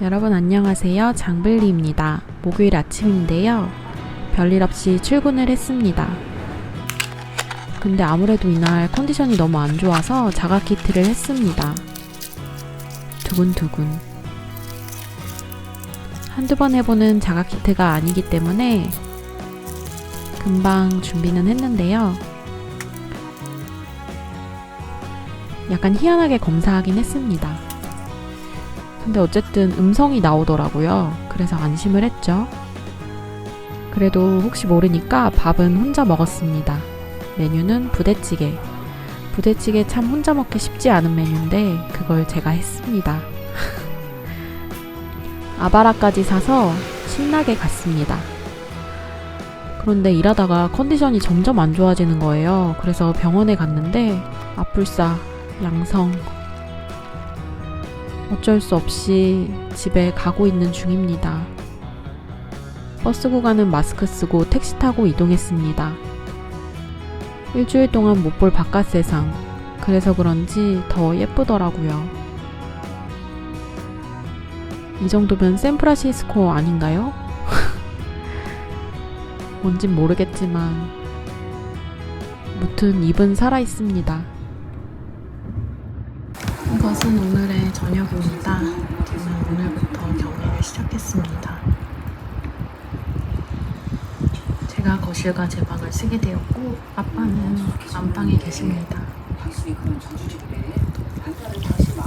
여러분 안녕하세요. 장블리입니다. 목요일 아침인데요. 별일 없이 출근을 했습니다. 근데 아무래도 이날 컨디션이 너무 안 좋아서 자가키트를 했습니다. 두근두근. 한두 번 해보는 자가키트가 아니기 때문에 금방 준비는 했는데요. 약간 희한하게 검사하긴 했습니다. 근데 어쨌든 음성이 나오더라고요. 그래서 안심을 했죠. 그래도 혹시 모르니까 밥은 혼자 먹었습니다. 메뉴는 부대찌개. 부대찌개 참 혼자 먹기 쉽지 않은 메뉴인데 그걸 제가 했습니다. 아바라까지 사서 신나게 갔습니다. 그런데 일하다가 컨디션이 점점 안 좋아지는 거예요. 그래서 병원에 갔는데 아뿔싸, 양성. 어쩔 수 없이 집에 가고 있는 중입니다. 버스 구간은 마스크 쓰고 택시 타고 이동했습니다. 일주일 동안 못 볼 바깥 세상. 그래서 그런지 더 예쁘더라고요. 이 정도면 샌프란시스코 아닌가요? 뭔진 모르겠지만 무튼 입은 살아있습니다. 이것은 오늘의 저녁입니다. 저는 오늘부터 경매를 시작했습니다. 제가 거실과 제 방을 쓰게 되었고 아빠는 안방에 계십니다.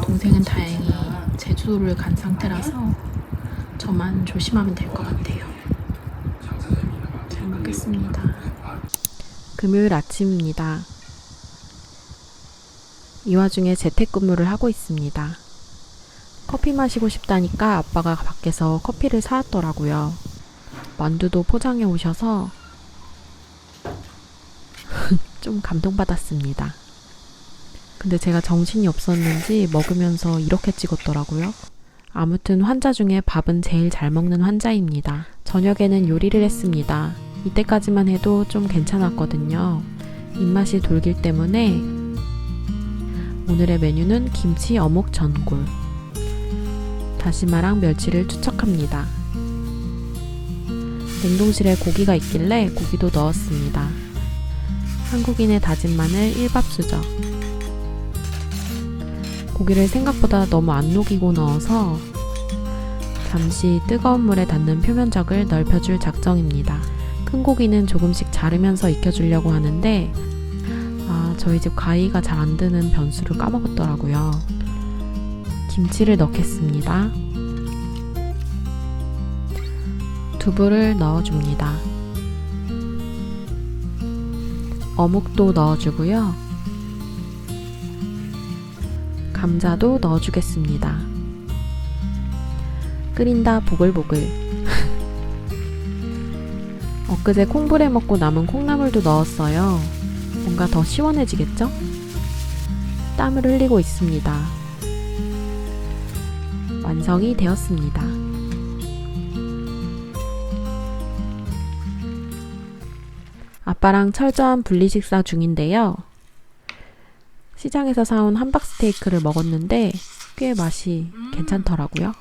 동생은 다행히 제주도를 간 상태라서 저만 조심하면 될 것 같아요. 잘 먹겠습니다. 금요일 아침입니다. 이 와중에 재택근무를 하고 있습니다. 커피 마시고 싶다니까 아빠가 밖에서 커피를 사왔더라고요. 만두도 포장해 오셔서 좀 감동받았습니다. 근데 제가 정신이 없었는지 먹으면서 이렇게 찍었더라고요. 아무튼 환자 중에 밥은 제일 잘 먹는 환자입니다. 저녁에는 요리를 했습니다. 이때까지만 해도 좀 괜찮았거든요. 입맛이 돌길 때문에 오늘의 메뉴는 김치 어묵 전골. 다시마랑 멸치를 투척합니다. 냉동실에 고기가 있길래 고기도 넣었습니다. 한국인의 다진 마늘 1밥수저. 고기를 생각보다 너무 안 녹이고 넣어서 잠시 뜨거운 물에 닿는 표면적을 넓혀줄 작정입니다. 큰 고기는 조금씩 자르면서 익혀주려고 하는데 저희 집 가위가 잘 안 드는 변수를 까먹었더라고요. 김치를 넣겠습니다. 두부를 넣어줍니다. 어묵도 넣어주고요. 감자도 넣어주겠습니다. 끓인다 보글보글. 엊그제 콩불에 먹고 남은 콩나물도 넣었어요. 뭔가 더 시원해지겠죠? 땀을 흘리고 있습니다. 완성이 되었습니다. 아빠랑 철저한 분리식사 중인데요. 시장에서 사온 함박스테이크를 먹었는데 꽤 맛이 괜찮더라고요.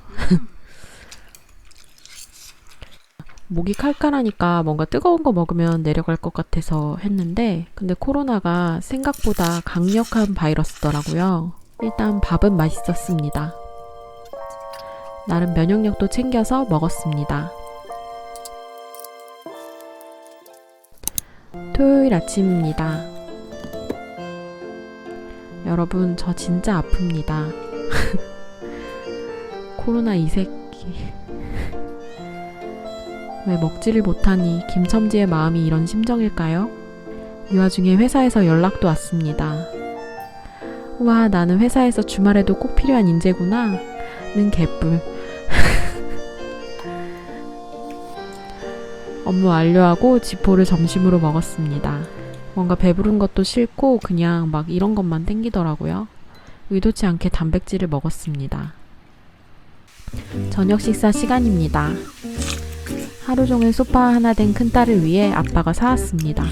목이 칼칼하니까 뭔가 뜨거운 거 먹으면 내려갈 것 같아서 했는데 근데 코로나가 생각보다 강력한 바이러스더라고요. 일단 밥은 맛있었습니다. 나름 면역력도 챙겨서 먹었습니다. 토요일 아침입니다. 여러분 저 진짜 아픕니다. 코로나 이 새끼. 왜 먹지를 못하니 김첨지의 마음이 이런 심정일까요? 이 와중에 회사에서 연락도 왔습니다. 와, 나는 회사에서 주말에도 꼭 필요한 인재구나. 는 개뿔. 업무 완료하고 지포를 점심으로 먹었습니다. 뭔가 배부른 것도 싫고 그냥 막 이런 것만 땡기더라고요. 의도치 않게 단백질을 먹었습니다. 저녁 식사 시간입니다. 하루 종일 소파 하나 된 큰딸을 위해 아빠가 사왔습니다.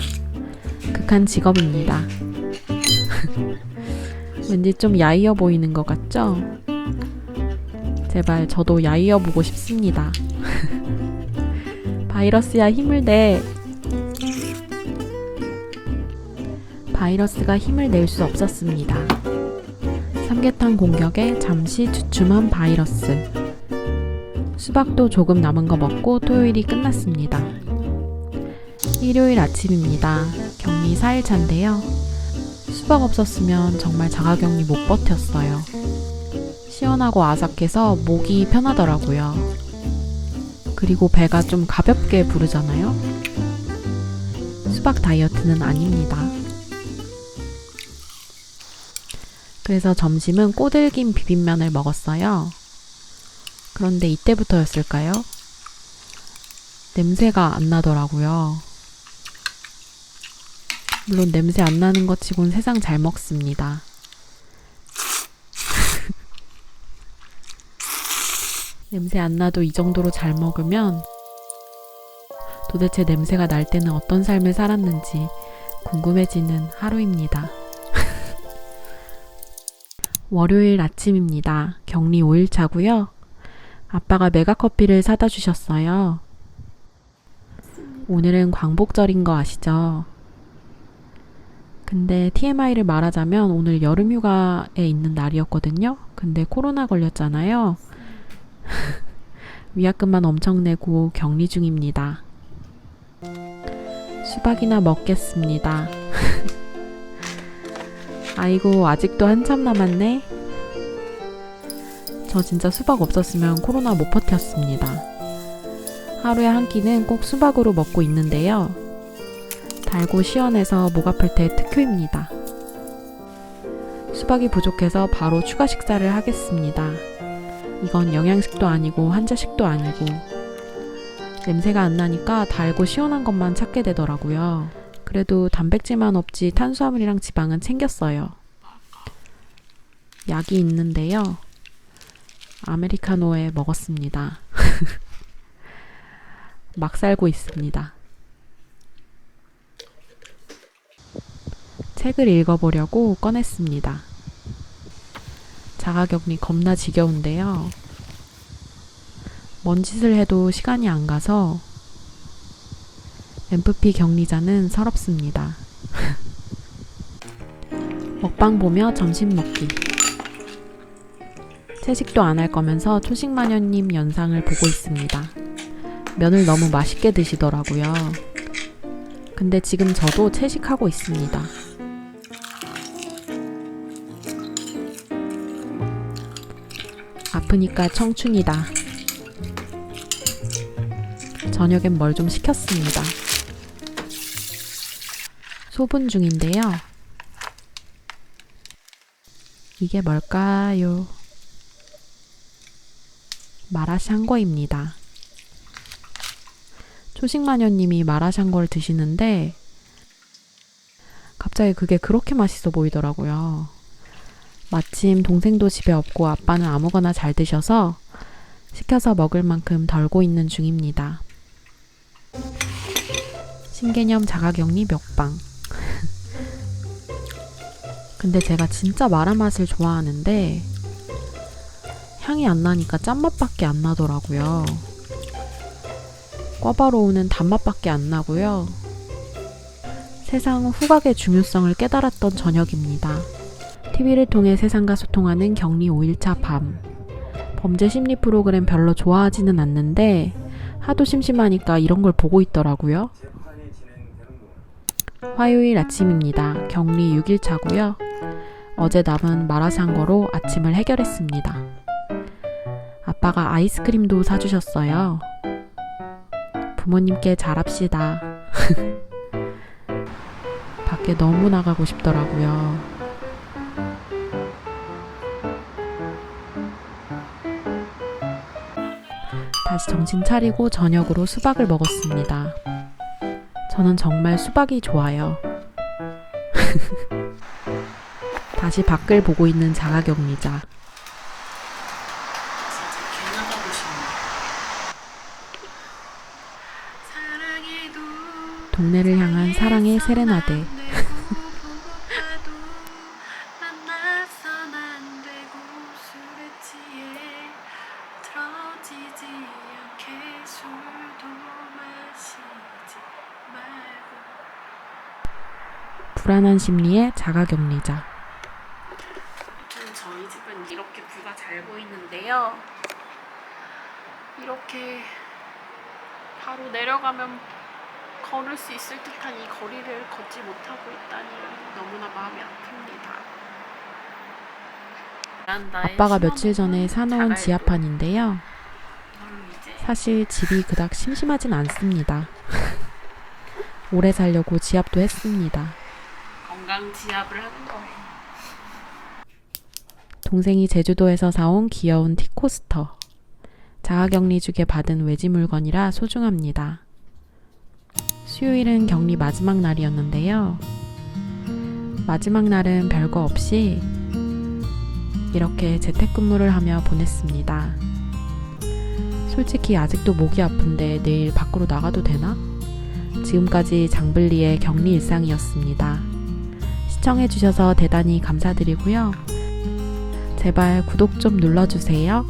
극한 직업입니다. 왠지 좀 야이어 보이는 것 같죠? 제발 저도 야위어 보고 싶습니다. 바이러스야 힘을 내. 바이러스가 힘을 낼 수 없었습니다. 삼계탕 공격에 잠시 주춤한 바이러스. 수박도 조금 남은 거 먹고 토요일이 끝났습니다. 일요일 아침입니다. 격리 4일차인데요. 수박 없었으면 정말 자가격리 못 버텼어요. 시원하고 아삭해서 목이 편하더라고요. 그리고 배가 좀 가볍게 부르잖아요. 수박 다이어트는 아닙니다. 그래서 점심은 꼬들김 비빔면을 먹었어요. 그런데 이때부터였을까요? 냄새가 안 나더라고요. 물론 냄새 안 나는 것 치곤 세상 잘 먹습니다. 냄새 안 나도 이 정도로 잘 먹으면 도대체 냄새가 날 때는 어떤 삶을 살았는지 궁금해지는 하루입니다. 월요일 아침입니다. 격리 5일차고요. 아빠가 메가커피를 사다 주셨어요. 오늘은 광복절인 거 아시죠? 근데 TMI를 말하자면 오늘 여름휴가에 있는 날이었거든요. 근데 코로나 걸렸잖아요. 위약금만 엄청 내고 격리 중입니다. 수박이나 먹겠습니다. 아이고, 아직도 한참 남았네. 저 진짜 수박 없었으면 코로나 못 버텼습니다. 하루에 한 끼는 꼭 수박으로 먹고 있는데요. 달고 시원해서 목 아플 때 특효입니다. 수박이 부족해서 바로 추가 식사를 하겠습니다. 이건 영양식도 아니고 한자식도 아니고 냄새가 안 나니까 달고 시원한 것만 찾게 되더라고요. 그래도 단백질만 없지 탄수화물이랑 지방은 챙겼어요. 약이 있는데요. 아메리카노에 먹었습니다. 막 살고 있습니다. 책을 읽어보려고 꺼냈습니다. 자가격리 겁나 지겨운데요. 뭔 짓을 해도 시간이 안 가서 MFP 격리자는 서럽습니다. 먹방 보며 점심 먹기. 채식도 안 할 거면서 초식마녀님 영상을 보고 있습니다. 면을 너무 맛있게 드시더라고요. 근데 지금 저도 채식하고 있습니다. 아프니까 청춘이다. 저녁엔 뭘 좀 시켰습니다. 소분 중인데요. 이게 뭘까요? 마라샹궈입니다. 초식마녀님이 마라샹궈를 드시는데 갑자기 그게 그렇게 맛있어 보이더라고요. 마침 동생도 집에 없고 아빠는 아무거나 잘 드셔서 시켜서 먹을 만큼 덜고 있는 중입니다. 신개념 자가격리 먹방. 근데 제가 진짜 마라 맛을 좋아하는데 향이 안 나니까 짠맛밖에 안 나더라고요. 꿔바로우는 단맛밖에 안 나고요. 세상 후각의 중요성을 깨달았던 저녁입니다. TV를 통해 세상과 소통하는 격리 5일차 밤. 범죄 심리 프로그램 별로 좋아하지는 않는데 하도 심심하니까 이런 걸 보고 있더라고요. 화요일 아침입니다. 격리 6일차고요. 어제 남은 마라샹궈로 아침을 해결했습니다. 아빠가 아이스크림도 사주셨어요. 부모님께 잘합시다. 밖에 너무 나가고 싶더라고요. 다시 정신 차리고 저녁으로 수박을 먹었습니다. 저는 정말 수박이 좋아요. 다시 밖을 보고 있는 자가격리자. 동네를 향한 사랑의 세레나데. 지지 않게 술도 마시지 말고. 불안한 심리의 자가격리자. 저희 집은 이렇게 뷰가 잘 보이는데요. 이렇게 바로 내려가면 걸을 수 있을 듯한 이 거리를 걷지 못하고 있다니 너무나 마음이 아픕니다. 아빠가 며칠 전에 사놓은 지하판인데요. 사실 집이 그닥 심심하진 않습니다. 오래 살려고 지압도 했습니다. 건강 지압을 하는 거예요. 동생이 제주도에서 사온 귀여운 티코스터. 자가격리주게 받은 외지 물건이라 소중합니다. 수요일은 격리 마지막 날이었는데요. 마지막 날은 별거 없이 이렇게 재택근무를 하며 보냈습니다. 솔직히 아직도 목이 아픈데 내일 밖으로 나가도 되나? 지금까지 장블리의 격리 일상이었습니다. 시청해주셔서 대단히 감사드리고요. 제발 구독 좀 눌러주세요.